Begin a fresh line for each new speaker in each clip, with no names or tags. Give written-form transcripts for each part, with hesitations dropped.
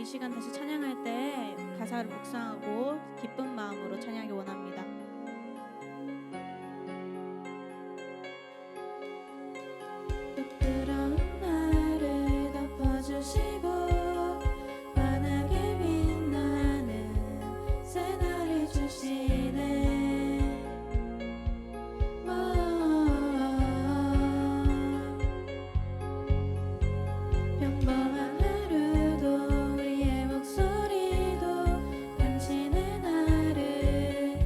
시간 다시 찬양할 때 가사를 묵상하고 기쁜 마음으로 찬양하기 원합니다. 부끄러운 나를 덮어주시고 환하게 빛나는 새날을 주시네. 평범한 하루도 우리의 목소리도 당신의 나를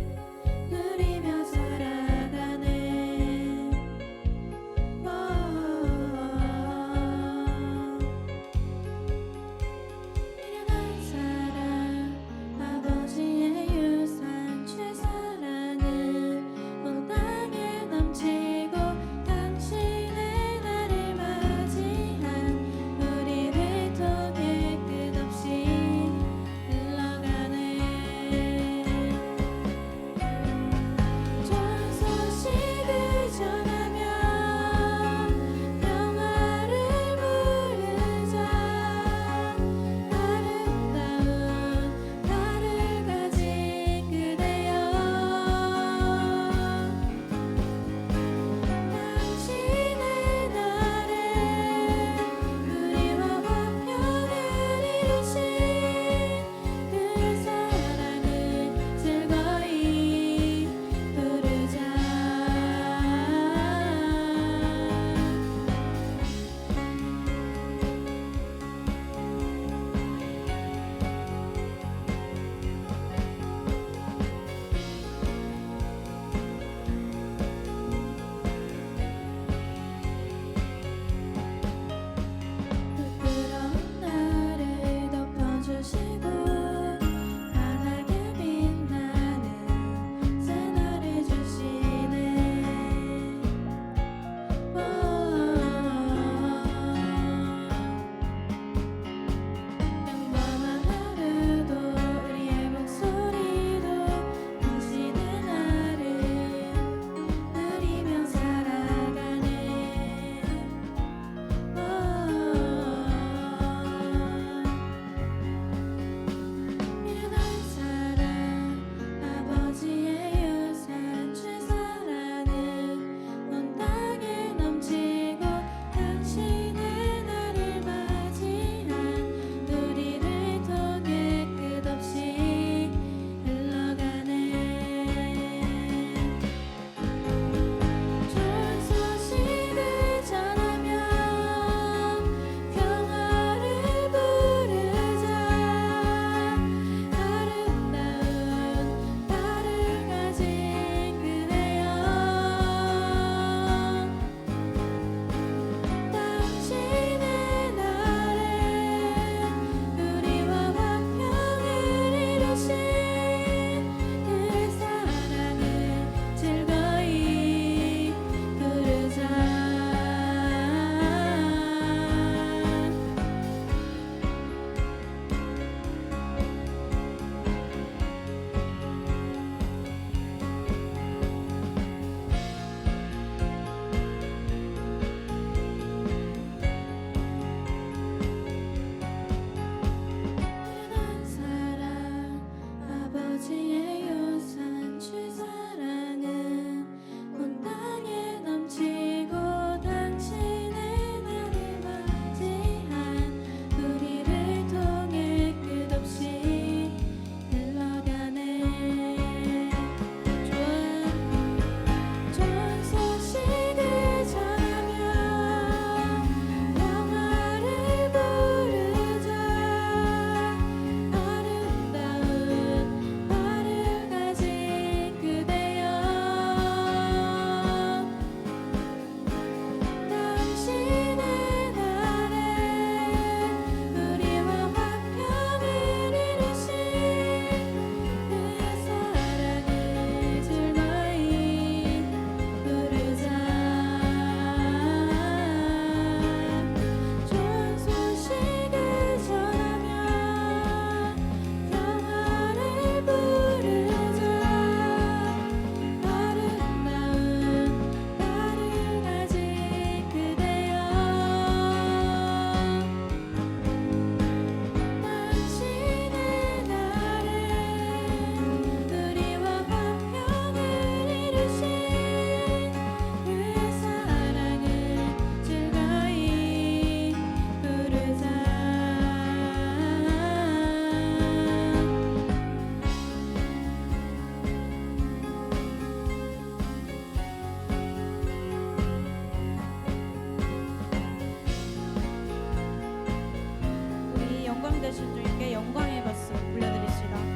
하나님께 영광의 박수 올려드립시다.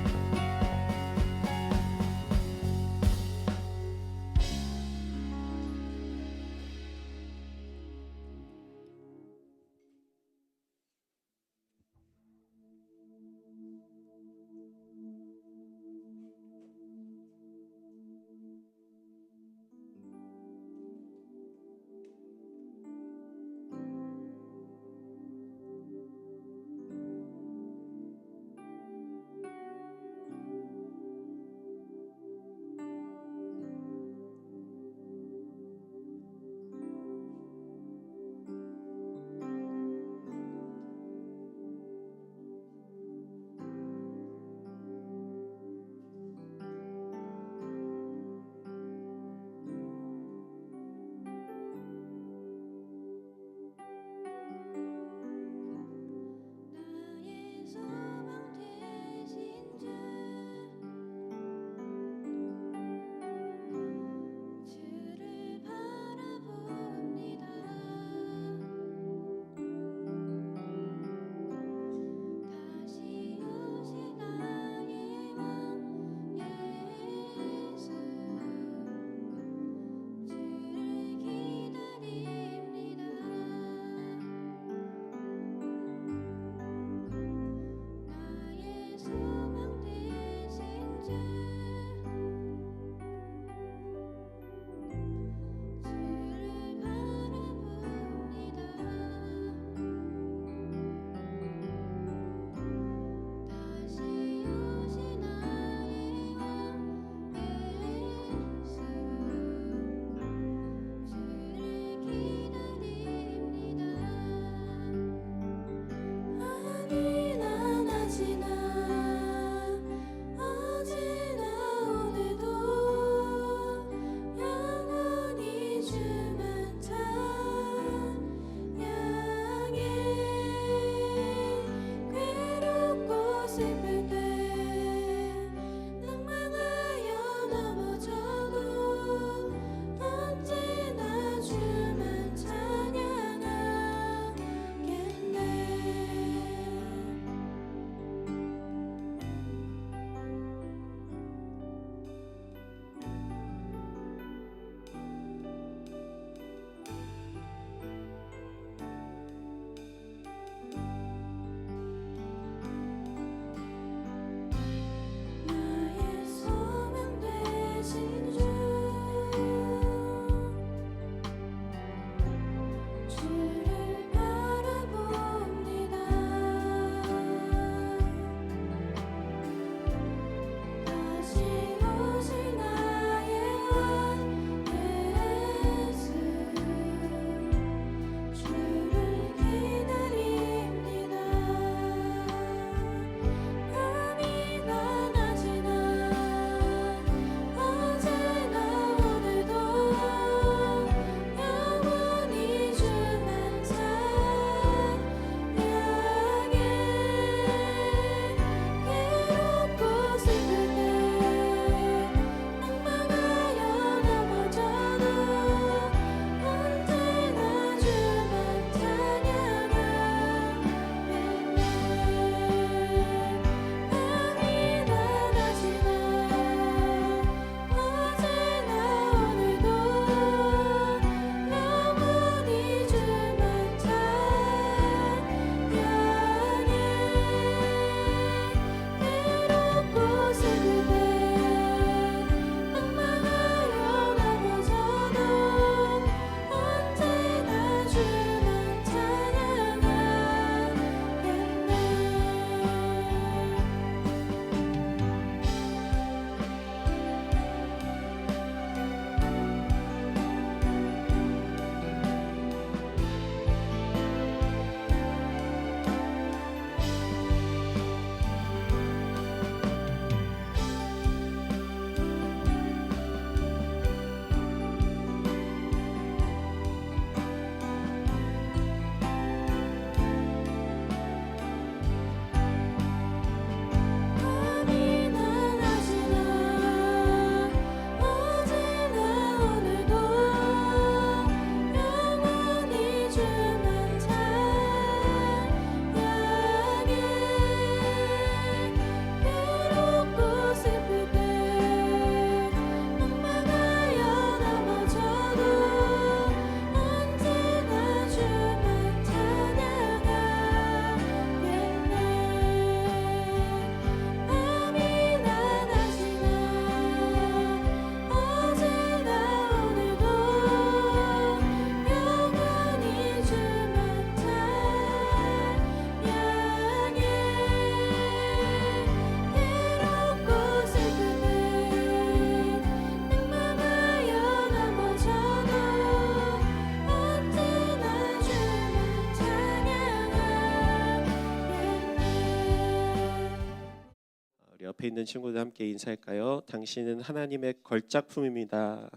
옆에 있는 친구들 함께 인사할까요? 당신은 하나님의 걸작품입니다.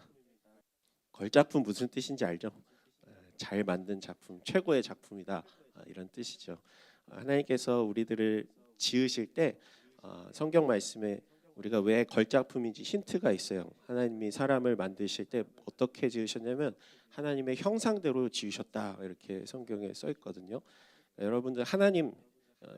걸작품 무슨 뜻인지 알죠? 잘 만든 작품, 최고의 작품이다, 이런 뜻이죠. 하나님께서 우리들을 지으실 때 성경 말씀에 우리가 왜 걸작품인지 힌트가 있어요. 하나님이 사람을 만드실 때 어떻게 지으셨냐면 하나님의 형상대로 지으셨다, 이렇게 성경에 써 있거든요. 여러분들 하나님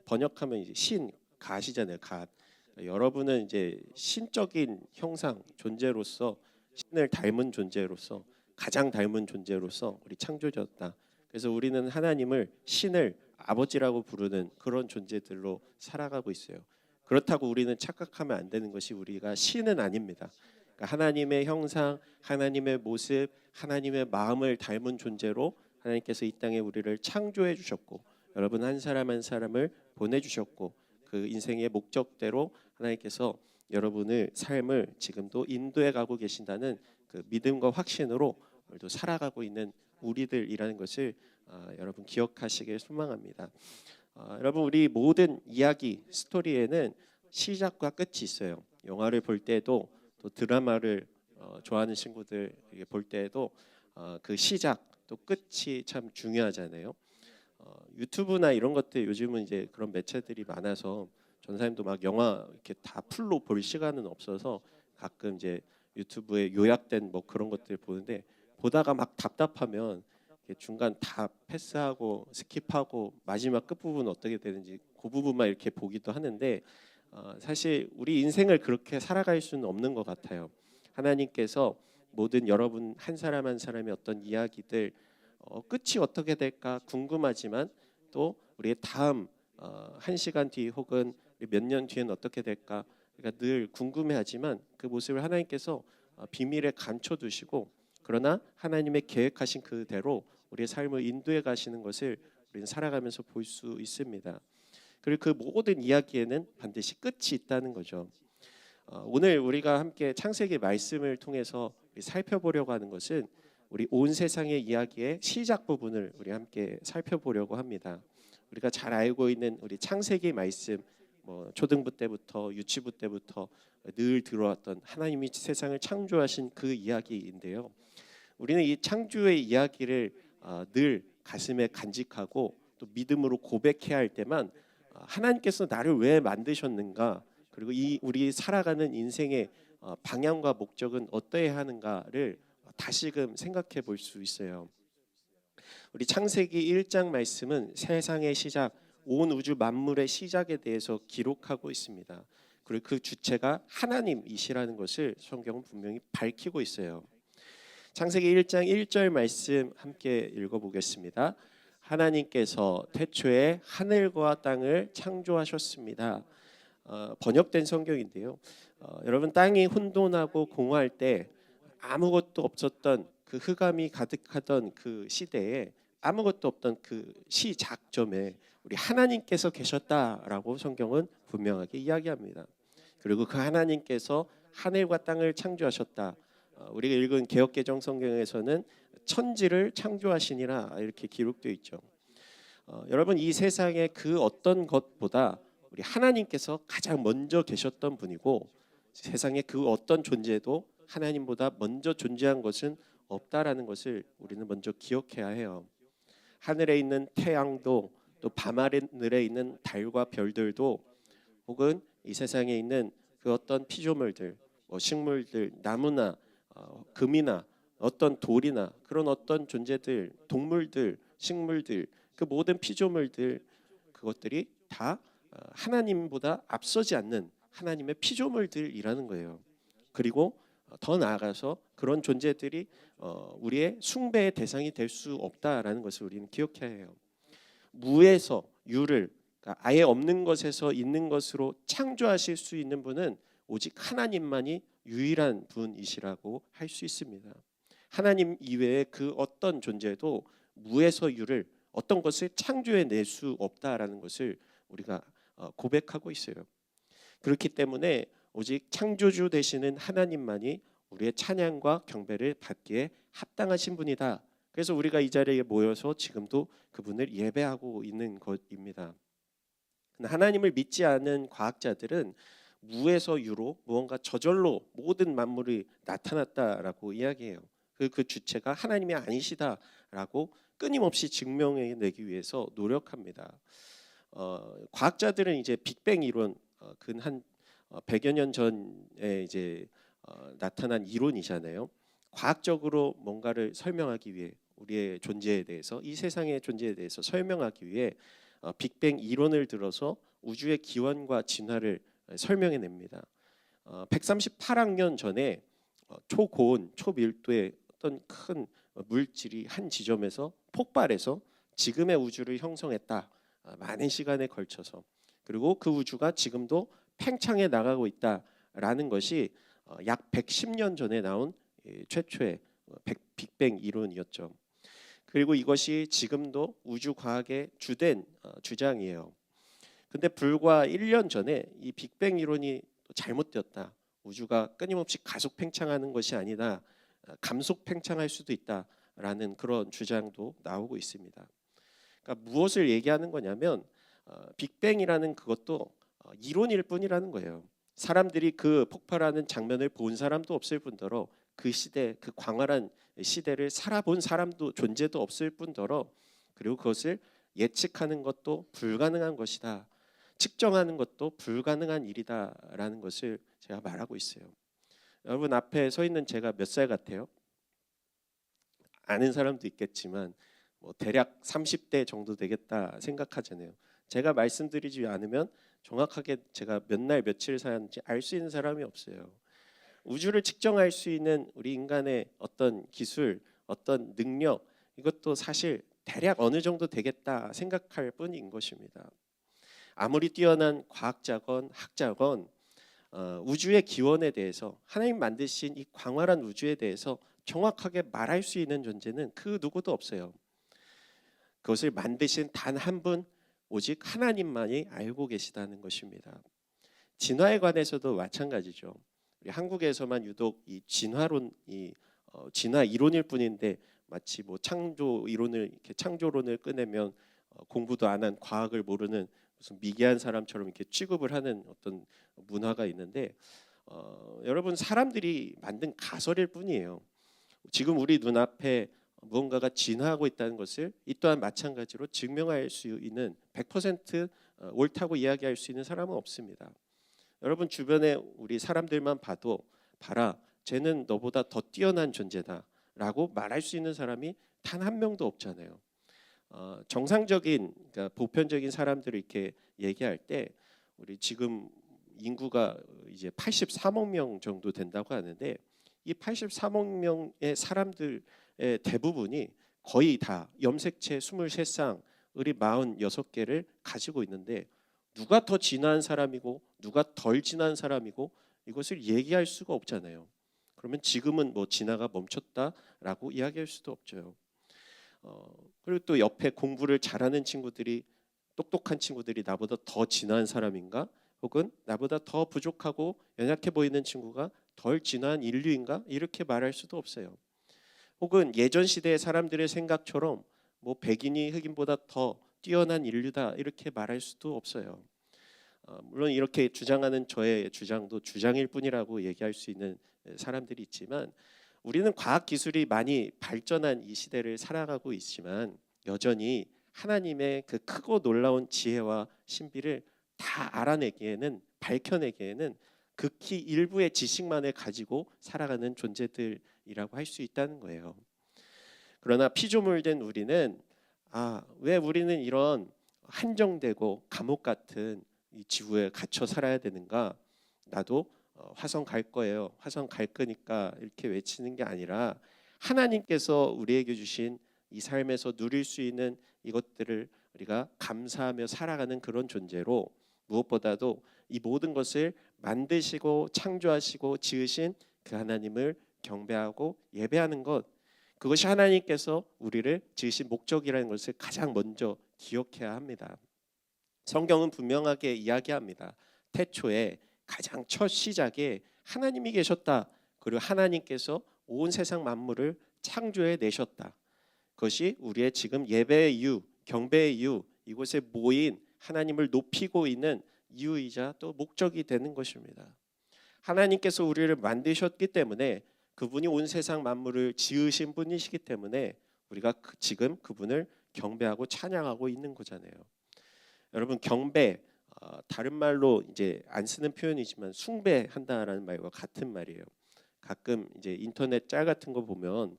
번역하면 이제 신, 갓이잖아요. 갓. 여러분은 이제 신적인 형상, 존재로서 신을 닮은 존재로서 가장 닮은 존재로서 우리 창조졌다. 그래서 우리는 하나님을 신을 아버지라고 부르는 그런 존재들로 살아가고 있어요. 그렇다고 우리는 착각하면 안 되는 것이 우리가 신은 아닙니다. 그러니까 하나님의 형상, 하나님의 모습, 하나님의 마음을 닮은 존재로 하나님께서 이 땅에 우리를 창조해 주셨고, 여러분 한 사람 한 사람을 보내주셨고, 그 인생의 목적대로 하나님께서 여러분의 삶을 지금도 인도해 가고 계신다는 그 믿음과 확신으로 오늘도 살아가고 있는 우리들이라는 것을 여러분 기억하시길 소망합니다. 여러분, 우리 모든 이야기 스토리에는 시작과 끝이 있어요. 영화를 볼 때도, 또 드라마를 좋아하는 친구들 볼 때에도 그 시작 또 끝이 참 중요하잖아요. 유튜브나 이런 것들 요즘은 이제 그런 매체들이 많아서 전사님도 막 영화 이렇게 다 풀로 볼 시간은 없어서 가끔 이제 유튜브에 요약된 뭐 그런 것들 보는데, 보다가 막 답답하면 중간 다 패스하고 스킵하고 마지막 끝부분 어떻게 되는지 그 부분만 이렇게 보기도 하는데, 사실 우리 인생을 그렇게 살아갈 수는 없는 것 같아요. 하나님께서 모든 여러분 한 사람 한 사람의 어떤 이야기들 끝이 어떻게 될까 궁금하지만, 또 우리의 다음 1시간 뒤 혹은 몇 년 뒤에는 어떻게 될까, 그러니까 늘 궁금해하지만 그 모습을 하나님께서 비밀에 감춰두시고, 그러나 하나님의 계획하신 그대로 우리의 삶을 인도해 가시는 것을 우리는 살아가면서 볼 수 있습니다. 그리고 그 모든 이야기에는 반드시 끝이 있다는 거죠. 오늘 우리가 함께 창세기 말씀을 통해서 살펴보려고 하는 것은 우리 온 세상의 이야기의 시작 부분을 우리 함께 살펴보려고 합니다. 우리가 잘 알고 있는 우리 창세기 말씀, 뭐 초등부 때부터 유치부 때부터 늘 들어왔던 하나님이 세상을 창조하신 그 이야기인데요. 우리는 이 창조의 이야기를 늘 가슴에 간직하고 또 믿음으로 고백해야 할 때만 하나님께서 나를 왜 만드셨는가, 그리고 이 우리 살아가는 인생의 방향과 목적은 어떠해야 하는가를 다시금 생각해 볼 수 있어요. 우리 창세기 1장 말씀은 세상의 시작, 온 우주 만물의 시작에 대해서 기록하고 있습니다. 그리고 그 주체가 하나님이시라는 것을 성경은 분명히 밝히고 있어요. 창세기 1장 1절 말씀 함께 읽어보겠습니다. 하나님께서 태초에 하늘과 땅을 창조하셨습니다. 번역된 성경인데요. 여러분, 땅이 혼돈하고 공허할 때 아무것도 없었던 그 흑암이 가득하던 그 시대에, 아무것도 없던 그 시작점에 우리 하나님께서 계셨다라고 성경은 분명하게 이야기합니다. 그리고 그 하나님께서 하늘과 땅을 창조하셨다. 우리가 읽은 개역개정 성경에서는 천지를 창조하시니라 이렇게 기록되어 있죠. 여러분, 이 세상의 그 어떤 것보다 우리 하나님께서 가장 먼저 계셨던 분이고, 세상의 그 어떤 존재도 하나님보다 먼저 존재한 것은 없다라는 것을 우리는 먼저 기억해야 해요. 하늘에 있는 태양도, 또 밤하늘에 있는 달과 별들도, 혹은 이 세상에 있는 그 어떤 피조물들, 뭐 식물들, 나무나 금이나 어떤 돌이나 그런 어떤 존재들, 동물들, 식물들, 그 모든 피조물들, 그것들이 다 하나님보다 앞서지 않는 하나님의 피조물들이라는 거예요. 그리고 더 나아가서 그런 존재들이 우리의 숭배의 대상이 될 수 없다라는 것을 우리는 기억해야 해요. 무에서 유를, 그러니까 아예 없는 것에서 있는 것으로 창조하실 수 있는 분은 오직 하나님만이 유일한 분이시라고 할 수 있습니다. 하나님 이외에 그 어떤 존재도 무에서 유를, 어떤 것을 창조해 낼 수 없다라는 것을 우리가 고백하고 있어요. 그렇기 때문에 오직 창조주 되시는 하나님만이 우리의 찬양과 경배를 받기에 합당하신 분이다. 그래서 우리가 이 자리에 모여서 지금도 그분을 예배하고 있는 것입니다. 하나님을 믿지 않는 과학자들은 무에서 유로 무언가 저절로 모든 만물이 나타났다라고 이야기해요. 그 주체가 하나님이 아니시다라고 끊임없이 증명해내기 위해서 노력합니다. 과학자들은 이제 빅뱅 이론 근한 100여 년 전에 이제 나타난 이론이잖아요. 과학적으로 뭔가를 설명하기 위해 우리의 존재에 대해서 이 세상의 존재에 대해서 설명하기 위해 빅뱅 이론을 들어서 우주의 기원과 진화를 설명해냅니다. 138억 년 전에 초고온, 초밀도의 어떤 큰 물질이 한 지점에서 폭발해서 지금의 우주를 형성했다. 많은 시간에 걸쳐서. 그리고 그 우주가 지금도 팽창해 나가고 있다라는 것이 약 110년 전에 나온 최초의 빅뱅 이론이었죠. 그리고 이것이 지금도 우주 과학의 주된 주장이에요. 근데 불과 1년 전에 이 빅뱅 이론이 잘못되었다. 우주가 끊임없이 가속 팽창하는 것이 아니다. 감속 팽창할 수도 있다라는 그런 주장도 나오고 있습니다. 그러니까 무엇을 얘기하는 거냐면 빅뱅이라는 그것도 이론일 뿐이라는 거예요. 사람들이 그 폭발하는 장면을 본 사람도 없을 뿐더러 그 시대, 그 광활한 시대를 살아본 사람도 존재도 없을 뿐더러 그리고 그것을 예측하는 것도 불가능한 것이다. 측정하는 것도 불가능한 일이다라는 것을 제가 말하고 있어요. 여러분 앞에 서 있는 제가 몇 살 같아요? 아는 사람도 있겠지만 뭐 대략 30대 정도 되겠다 생각하잖아요. 제가 말씀드리지 않으면 정확하게 제가 몇 날 며칠 사는지 알 수 있는 사람이 없어요. 우주를 측정할 수 있는 우리 인간의 어떤 기술, 어떤 능력 이것도 사실 대략 어느 정도 되겠다 생각할 뿐인 것입니다. 아무리 뛰어난 과학자건 학자건 우주의 기원에 대해서 하나님 만드신 이 광활한 우주에 대해서 정확하게 말할 수 있는 존재는 그 누구도 없어요. 그것을 만드신 단 한 분 오직 하나님만이 알고 계시다는 것입니다. 진화에 관해서도 마찬가지죠. 우리 한국에서만 유독 이 진화론이 진화 이론일 뿐인데 마치 뭐 창조 이론을 이렇게 창조론을 꺼내면 공부도 안 한 과학을 모르는 무슨 미개한 사람처럼 이렇게 취급을 하는 어떤 문화가 있는데 여러분 사람들이 만든 가설일 뿐이에요. 지금 우리 눈앞에 무언가가 진화하고 있다는 것을 이 또한 마찬가지로 증명할 수 있는 100% 옳다고 이야기할 수 있는 사람은 없습니다. 여러분 주변에 우리 사람들만 봐도 봐라 쟤는 너보다 더 뛰어난 존재다라고 말할 수 있는 사람이 단 한 명도 없잖아요. 정상적인 그러니까 보편적인 사람들을 이렇게 얘기할 때 우리 지금 인구가 이제 83억 명 정도 된다고 하는데 이 83억 명의 사람들의 대부분이 거의 다 염색체 23쌍, 을이 46개를 가지고 있는데 누가 더 진화한 사람이고 누가 덜 진화한 사람이고 이것을 얘기할 수가 없잖아요. 그러면 지금은 뭐 진화가 멈췄다라고 이야기할 수도 없죠. 그리고 또 옆에 공부를 잘하는 친구들이 똑똑한 친구들이 나보다 더 진화한 사람인가? 혹은 나보다 더 부족하고 연약해 보이는 친구가 덜 진화한 인류인가? 이렇게 말할 수도 없어요. 혹은 예전 시대의 사람들의 생각처럼 뭐 백인이 흑인보다 더 뛰어난 인류다 이렇게 말할 수도 없어요. 물론 이렇게 주장하는 저의 주장도 주장일 뿐이라고 얘기할 수 있는 사람들이 있지만 우리는 과학 기술이 많이 발전한 이 시대를 살아가고 있지만 여전히 하나님의 그 크고 놀라운 지혜와 신비를 다 알아내기에는 밝혀내기에는 극히 일부의 지식만을 가지고 살아가는 존재들이라고 할 수 있다는 거예요. 그러나 피조물된 우리는 왜 우리는 이런 한정되고 감옥 같은 이 지구에 갇혀 살아야 되는가? 나도 화성 갈 거예요. 화성 갈 거니까 이렇게 외치는 게 아니라 하나님께서 우리에게 주신 이 삶에서 누릴 수 있는 이것들을 우리가 감사하며 살아가는 그런 존재로 무엇보다도 이 모든 것을 만드시고 창조하시고 지으신 그 하나님을 경배하고 예배하는 것 그것이 하나님께서 우리를 지으신 목적이라는 것을 가장 먼저 기억해야 합니다. 성경은 분명하게 이야기합니다. 태초에 가장 첫 시작에 하나님이 계셨다. 그리고 하나님께서 온 세상 만물을 창조해 내셨다. 그것이 우리의 지금 예배의 이유, 경배의 이유, 이곳에 모인 하나님을 높이고 있는 이유이자 또 목적이 되는 것입니다. 하나님께서 우리를 만드셨기 때문에 그분이 온 세상 만물을 지으신 분이시기 때문에 우리가 지금 그분을 경배하고 찬양하고 있는 거잖아요. 여러분 경배 다른 말로 이제 안 쓰는 표현이지만 숭배한다라는 말과 같은 말이에요. 가끔 이제 인터넷 짤 같은 거 보면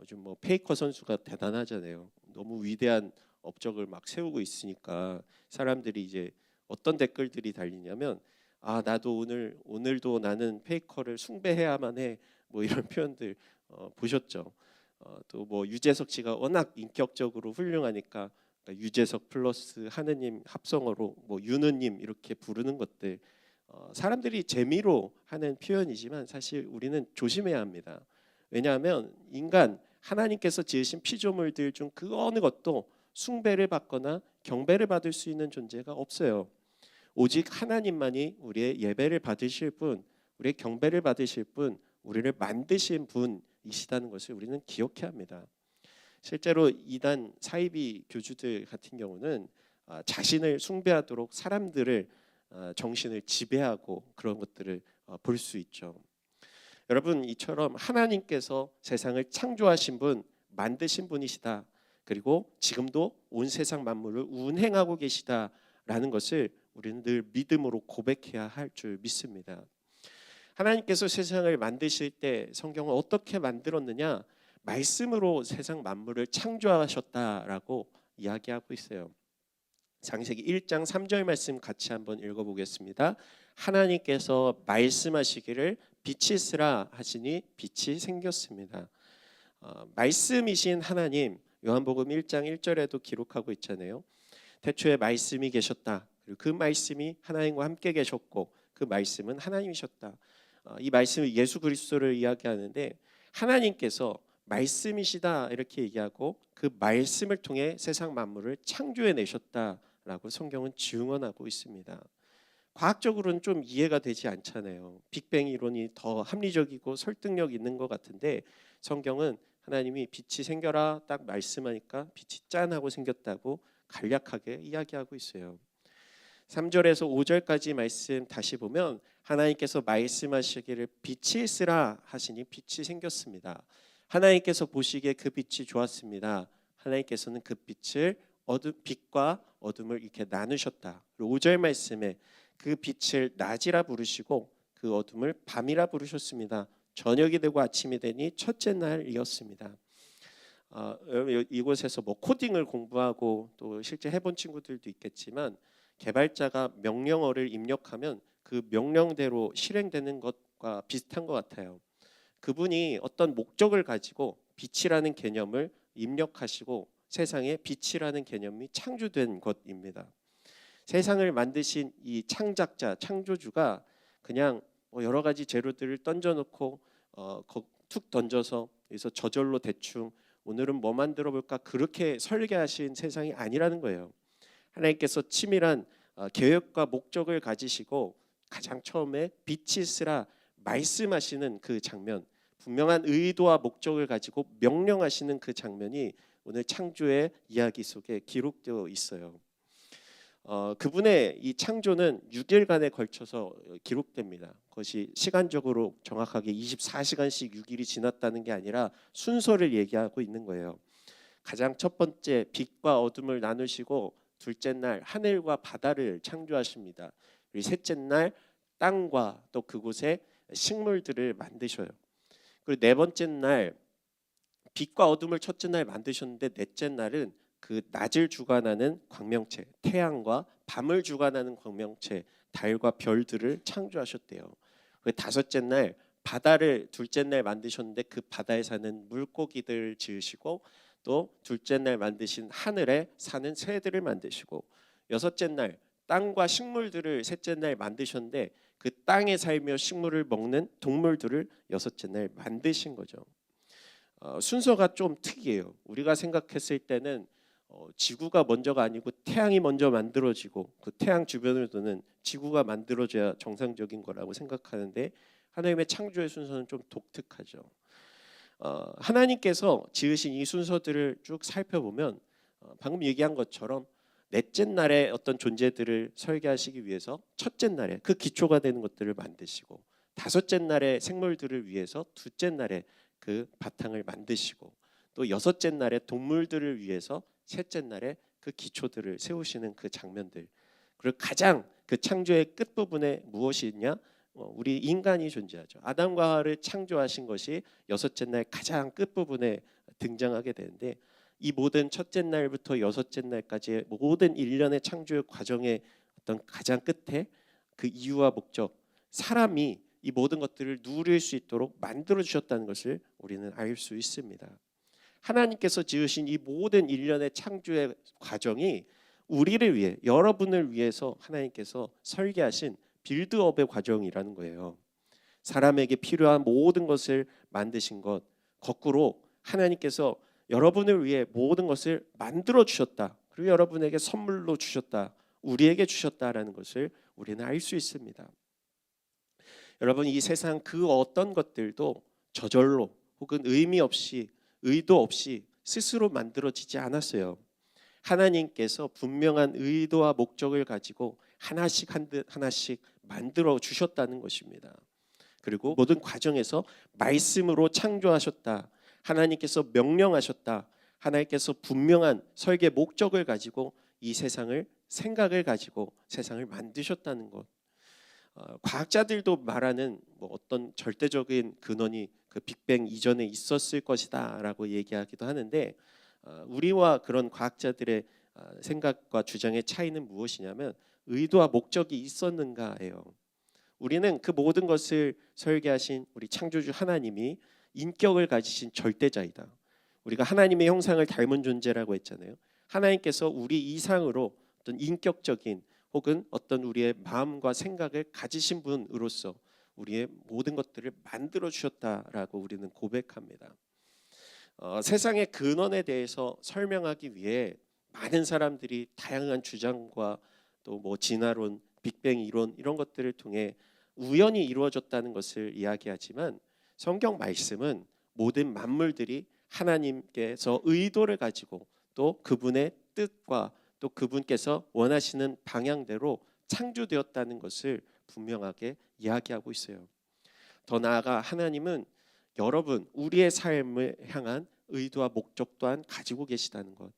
좀 뭐 페이커 선수가 대단하잖아요. 너무 위대한 업적을 막 세우고 있으니까 사람들이 이제 어떤 댓글들이 달리냐면 나도 오늘도 나는 페이커를 숭배해야만 해 뭐 이런 표현들 보셨죠? 또 뭐 유재석 씨가 워낙 인격적으로 훌륭하니까 그러니까 유재석 플러스 하느님 합성어로 뭐 윤우님 이렇게 부르는 것들 사람들이 재미로 하는 표현이지만 사실 우리는 조심해야 합니다. 왜냐하면 인간 하나님께서 지으신 피조물들 중 그 어느 것도 숭배를 받거나 경배를 받을 수 있는 존재가 없어요. 오직 하나님만이 우리의 예배를 받으실 분, 우리의 경배를 받으실 분, 우리를 만드신 분이시다는 것을 우리는 기억해야 합니다. 실제로 이단 사이비 교주들 같은 경우는 자신을 숭배하도록 사람들을 정신을 지배하고 그런 것들을 볼 수 있죠. 여러분 이처럼 하나님께서 세상을 창조하신 분, 만드신 분이시다. 그리고 지금도 온 세상 만물을 운행하고 계시다라는 것을 우리는 늘 믿음으로 고백해야 할 줄 믿습니다. 하나님께서 세상을 만드실 때 성경은 어떻게 만들었느냐? 말씀으로 세상 만물을 창조하셨다라고 이야기하고 있어요. 창세기 1장 3절 말씀 같이 한번 읽어보겠습니다. 하나님께서 말씀하시기를 빛이 있으라 하시니 빛이 생겼습니다. 말씀이신 하나님, 요한복음 1장 1절에도 기록하고 있잖아요. 태초에 말씀이 계셨다. 그리고 그 말씀이 하나님과 함께 계셨고 그 말씀은 하나님이셨다. 이 말씀은 예수 그리스도를 이야기하는데 하나님께서 말씀이시다 이렇게 얘기하고 그 말씀을 통해 세상 만물을 창조해 내셨다라고 성경은 증언하고 있습니다. 과학적으로는 좀 이해가 되지 않잖아요. 빅뱅 이론이 더 합리적이고 설득력 있는 것 같은데 성경은 하나님이 빛이 생겨라 딱 말씀하니까 빛이 짠 하고 생겼다고 간략하게 이야기하고 있어요. 3절에서 5절까지 말씀 다시 보면 하나님께서 말씀하시기를 빛이 있으라 하시니 빛이 생겼습니다. 하나님께서 보시기에 그 빛이 좋았습니다. 하나님께서는 그 빛을 빛과 어둠을 이렇게 나누셨다. 그리고 5절 말씀에 그 빛을 낮이라 부르시고 그 어둠을 밤이라 부르셨습니다. 저녁이 되고 아침이 되니 첫째 날이었습니다. 이곳에서 뭐 코딩을 공부하고 또 실제 해본 친구들도 있겠지만 개발자가 명령어를 입력하면 그 명령대로 실행되는 것과 비슷한 것 같아요. 그분이 어떤 목적을 가지고 빛이라는 개념을 입력하시고 세상에 빛이라는 개념이 창조된 것입니다. 세상을 만드신 이 창작자, 창조주가 그냥 여러 가지 재료들을 던져놓고 툭 던져서 여기서 저절로 대충 오늘은 뭐 만들어 볼까 그렇게 설계하신 세상이 아니라는 거예요. 하나님께서 치밀한 계획과 목적을 가지시고 가장 처음에 빛이 있으라 말씀하시는 그 장면, 분명한 의도와 목적을 가지고 명령하시는 그 장면이 오늘 창조의 이야기 속에 기록되어 있어요. 그분의 이 창조는 6일간에 걸쳐서 기록됩니다. 그것이 시간적으로 정확하게 24시간씩 6일이 지났다는 게 아니라 순서를 얘기하고 있는 거예요. 가장 첫 번째 빛과 어둠을 나누시고 둘째 날 하늘과 바다를 창조하십니다. 그리고 셋째 날 땅과 또 그곳에 식물들을 만드셔요. 그리고 네 번째 날 빛과 어둠을 첫째 날 만드셨는데 넷째 날은 그 낮을 주관하는 광명체, 태양과 밤을 주관하는 광명체, 달과 별들을 창조하셨대요. 그 다섯째 날 바다를 둘째 날 만드셨는데 그 바다에 사는 물고기들 지으시고 또 둘째 날 만드신 하늘에 사는 새들을 만드시고 여섯째 날 땅과 식물들을 셋째 날 만드셨는데 그 땅에 살며 식물을 먹는 동물들을 여섯째 날 만드신 거죠. 순서가 좀 특이해요. 우리가 생각했을 때는 지구가 먼저가 아니고 태양이 먼저 만들어지고 그 태양 주변을 도는 지구가 만들어져야 정상적인 거라고 생각하는데 하나님의 창조의 순서는 좀 독특하죠. 하나님께서 지으신 이 순서들을 쭉 살펴보면 방금 얘기한 것처럼 넷째 날에 어떤 존재들을 설계하시기 위해서 첫째 날에 그 기초가 되는 것들을 만드시고, 다섯째 날에 생물들을 위해서 둘째 날에 그 바탕을 만드시고, 또 여섯째 날에 동물들을 위해서 셋째 날에 그 기초들을 세우시는 그 장면들. 그리고 가장 그 창조의 끝부분에 무엇이 있냐? 우리 인간이 존재하죠. 아담과 하와를 창조하신 것이 여섯째 날 가장 끝부분에 등장하게 되는데, 이 모든 첫째 날부터 여섯째 날까지의 모든 일련의 창조의 과정의 어떤 가장 끝에 그 이유와 목적, 사람이 이 모든 것들을 누릴 수 있도록 만들어 주셨다는 것을 우리는 알 수 있습니다. 하나님께서 지으신 이 모든 일련의 창조의 과정이 우리를 위해, 여러분을 위해서 하나님께서 설계하신 빌드업의 과정이라는 거예요. 사람에게 필요한 모든 것을 만드신 것, 거꾸로 하나님께서 여러분을 위해 모든 것을 만들어 주셨다. 그리고 여러분에게 선물로 주셨다. 우리에게 주셨다라는 것을 우리는 알 수 있습니다. 여러분, 이 세상 그 어떤 것들도 저절로 혹은 의미 없이, 의도 없이 스스로 만들어지지 않았어요. 하나님께서 분명한 의도와 목적을 가지고 하나씩 하나씩 만들어 주셨다는 것입니다. 그리고 모든 과정에서 말씀으로 창조하셨다. 하나님께서 명령하셨다. 하나님께서 분명한 설계 목적을 가지고 이 세상을, 생각을 가지고 세상을 만드셨다는 것. 과학자들도 말하는 어떤 절대적인 근원이 그 빅뱅 이전에 있었을 것이다라고 얘기하기도 하는데, 우리와 그런 과학자들의 생각과 주장의 차이는 무엇이냐면 의도와 목적이 있었는가예요. 우리는 그 모든 것을 설계하신 우리 창조주 하나님이 인격을 가지신 절대자이다. 우리가 하나님의 형상을 닮은 존재라고 했잖아요. 하나님께서 우리 이상으로 어떤 인격적인 혹은 어떤 우리의 마음과 생각을 가지신 분으로서 우리의 모든 것들을 만들어 주셨다라고 우리는 고백합니다. 세상의 근원에 대해서 설명하기 위해 많은 사람들이 다양한 주장과 또 진화론, 빅뱅 이론 이런 것들을 통해 우연히 이루어졌다는 것을 이야기하지만, 성경 말씀은 모든 만물들이 하나님께서 의도를 가지고 또 그분의 뜻과 또 그분께서 원하시는 방향대로 창조되었다는 것을 분명하게 이야기하고 있어요. 더 나아가 하나님은 여러분, 우리의 삶을 향한 의도와 목적 또한 가지고 계시다는 것.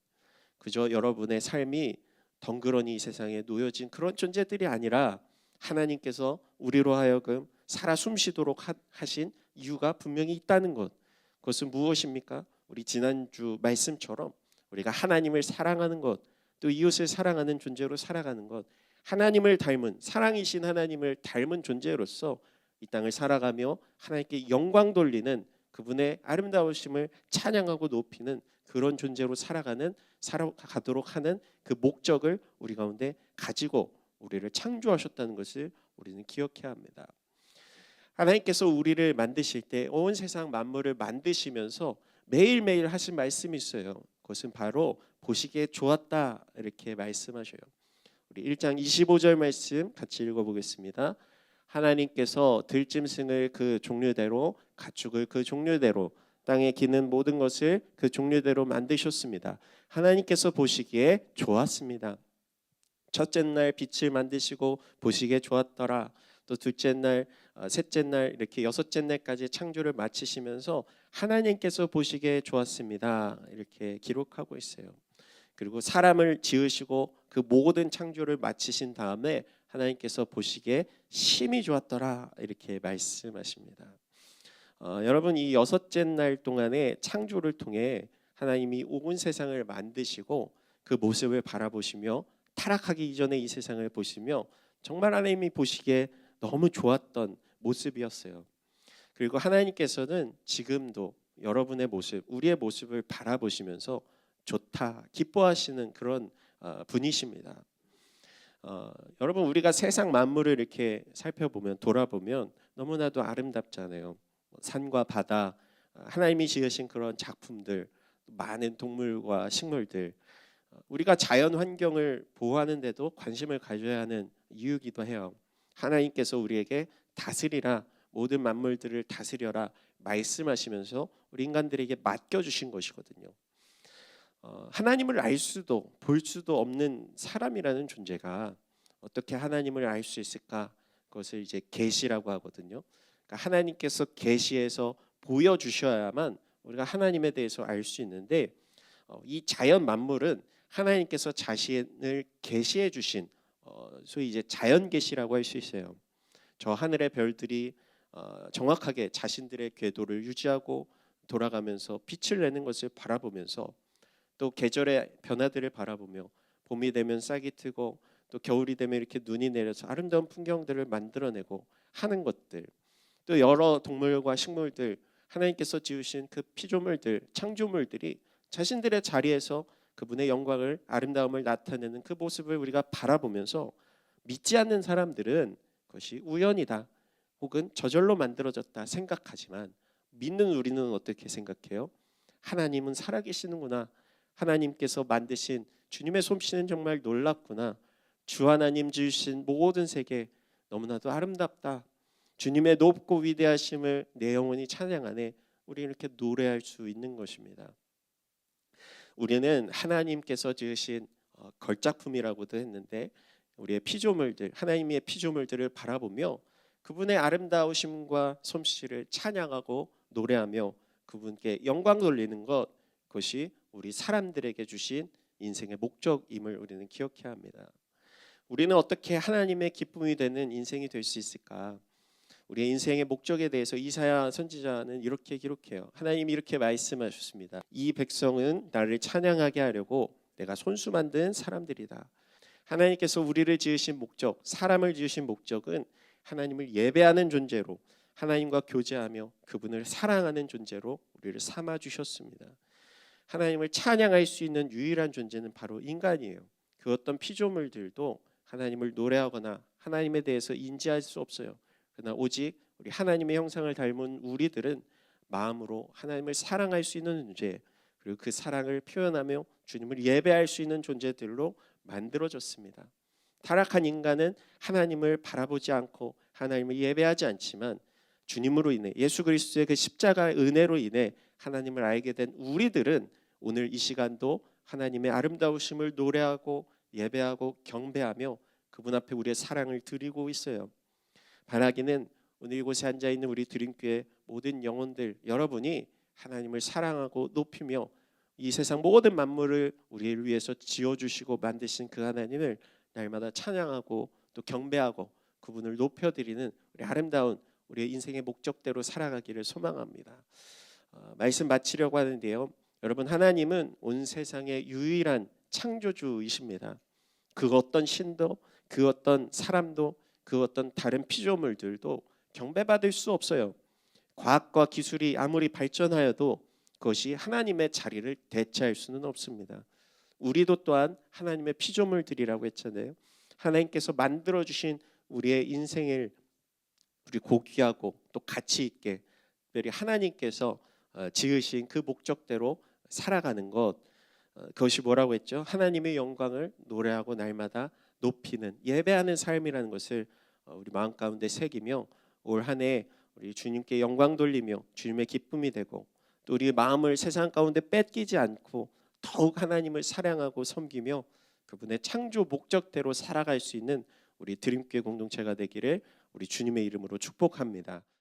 그저 여러분의 삶이 덩그러니 이 세상에 놓여진 그런 존재들이 아니라 하나님께서 우리로 하여금 살아 숨쉬도록 하신 이유가 분명히 있다는 것. 그것은 무엇입니까? 우리 지난주 말씀처럼 우리가 하나님을 사랑하는 것, 또 이웃을 사랑하는 존재로 살아가는 것, 하나님을 닮은, 사랑이신 하나님을 닮은 존재로서 이 땅을 살아가며 하나님께 영광 돌리는, 그분의 아름다우심을 찬양하고 높이는 그런 존재로 살아가도록 하는 그 목적을 우리 가운데 가지고 우리를 창조하셨다는 것을 우리는 기억해야 합니다. 하나님께서 우리를 만드실 때 온 세상 만물을 만드시면서 매일매일 하신 말씀이 있어요. 그것은 바로 보시기에 좋았다, 이렇게 말씀하셔요. 우리 1장 25절 말씀 같이 읽어보겠습니다. 하나님께서 들짐승을 그 종류대로, 가축을 그 종류대로, 땅에 기는 모든 것을 그 종류대로 만드셨습니다. 하나님께서 보시기에 좋았습니다. 첫째 날 빛을 만드시고 보시기에 좋았더라. 또 둘째 날, 셋째 날, 이렇게 여섯째 날까지 창조를 마치시면서 하나님께서 보시기에 좋았습니다, 이렇게 기록하고 있어요. 그리고 사람을 지으시고 그 모든 창조를 마치신 다음에 하나님께서 보시기에 심히 좋았더라, 이렇게 말씀하십니다. 여러분, 이 여섯째 날 동안의 창조를 통해 하나님이 온 세상을 만드시고 그 모습을 바라보시며 타락하기 이전에 이 세상을 보시며 정말 하나님이 보시기에 너무 좋았던 모습이었어요. 그리고 하나님께서는 지금도 여러분의 모습, 우리의 모습을 바라보시면서 좋다, 기뻐하시는 그런 분이십니다. 여러분, 우리가 세상 만물을 이렇게 살펴보면, 돌아보면 너무나도 아름답잖아요. 산과 바다, 하나님이 지으신 그런 작품들, 많은 동물과 식물들, 우리가 자연 환경을 보호하는데도 관심을 가져야 하는 이유이기도 해요. 하나님께서 우리에게 다스리라, 모든 만물들을 다스려라 말씀하시면서 우리 인간들에게 맡겨주신 것이거든요. 하나님을 알 수도 볼 수도 없는 사람이라는 존재가 어떻게 하나님을 알 수 있을까? 그것을 이제 계시라고 하거든요. 그러니까 하나님께서 계시해서 보여주셔야만 우리가 하나님에 대해서 알 수 있는데 이 자연 만물은 하나님께서 자신을 계시해 주신 소위 이제 자연 계시라고 할 수 있어요. 저 하늘의 별들이 정확하게 자신들의 궤도를 유지하고 돌아가면서 빛을 내는 것을 바라보면서 또 계절의 변화들을 바라보며 봄이 되면 싹이 트고 또 겨울이 되면 이렇게 눈이 내려서 아름다운 풍경들을 만들어내고 하는 것들, 또 여러 동물과 식물들, 하나님께서 지으신 그 피조물들, 창조물들이 자신들의 자리에서 그분의 영광을, 아름다움을 나타내는 그 모습을 우리가 바라보면서 믿지 않는 사람들은 그것이 우연이다 혹은 저절로 만들어졌다 생각하지만, 믿는 우리는 어떻게 생각해요? 하나님은 살아계시는구나, 하나님께서 만드신 주님의 솜씨는 정말 놀랍구나, 주 하나님 지으신 모든 세계 너무나도 아름답다, 주님의 높고 위대하심을 내 영혼이 찬양하네, 우리 이렇게 노래할 수 있는 것입니다. 우리는 하나님께서 지으신 걸작품이라고도 했는데, 우리의 피조물들, 하나님의 피조물들을 바라보며 그분의 아름다우심과 솜씨를 찬양하고 노래하며 그분께 영광 돌리는 것, 그것이 우리 사람들에게 주신 인생의 목적임을 우리는 기억해야 합니다. 우리는 어떻게 하나님의 기쁨이 되는 인생이 될 수 있을까? 우리의 인생의 목적에 대해서 이사야 선지자는 이렇게 기록해요. 하나님이 이렇게 말씀하셨습니다. 이 백성은 나를 찬양하게 하려고 내가 손수 만든 사람들이다. 하나님께서 우리를 지으신 목적, 사람을 지으신 목적은 하나님을 예배하는 존재로, 하나님과 교제하며 그분을 사랑하는 존재로 우리를 삼아 주셨습니다. 하나님을 찬양할 수 있는 유일한 존재는 바로 인간이에요. 그 어떤 피조물들도 하나님을 노래하거나 하나님에 대해서 인지할 수 없어요. 그러나 오직 우리 하나님의 형상을 닮은 우리들은 마음으로 하나님을 사랑할 수 있는 존재, 그리고 그 사랑을 표현하며 주님을 예배할 수 있는 존재들로 만들어졌습니다. 타락한 인간은 하나님을 바라보지 않고 하나님을 예배하지 않지만, 주님으로 인해, 예수 그리스도의 그 십자가의 은혜로 인해 하나님을 알게 된 우리들은 오늘 이 시간도 하나님의 아름다우심을 노래하고 예배하고 경배하며 그분 앞에 우리의 사랑을 드리고 있어요. 바라기는 오늘 이곳에 앉아 있는 우리 드림교회 모든 영혼들, 여러분이 하나님을 사랑하고 높이며 이 세상 모든 만물을 우리를 위해서 지어주시고 만드신 그 하나님을 날마다 찬양하고 또 경배하고 그분을 높여드리는 우리 아름다운 우리의 인생의 목적대로 살아가기를 소망합니다. 말씀 마치려고 하는데요, 여러분, 하나님은 온 세상의 유일한 창조주이십니다. 그 어떤 신도, 그 어떤 사람도, 그 어떤 다른 피조물들도 경배받을 수 없어요. 과학과 기술이 아무리 발전하여도 그것이 하나님의 자리를 대체할 수는 없습니다. 우리도 또한 하나님의 피조물들이라고 했잖아요. 하나님께서 만들어주신 우리의 인생을 우리 고귀하고 또 가치 있게, 특별히 하나님께서 지으신 그 목적대로 살아가는 것, 그것이 뭐라고 했죠? 하나님의 영광을 노래하고 날마다 높이는, 예배하는 삶이라는 것을 우리 마음 가운데 새기며 올 한 해 우리 주님께 영광 돌리며 주님의 기쁨이 되고, 또 우리 마음을 세상 가운데 뺏기지 않고 더욱 하나님을 사랑하고 섬기며 그분의 창조 목적대로 살아갈 수 있는 우리 드림교회 공동체가 되기를 우리 주님의 이름으로 축복합니다.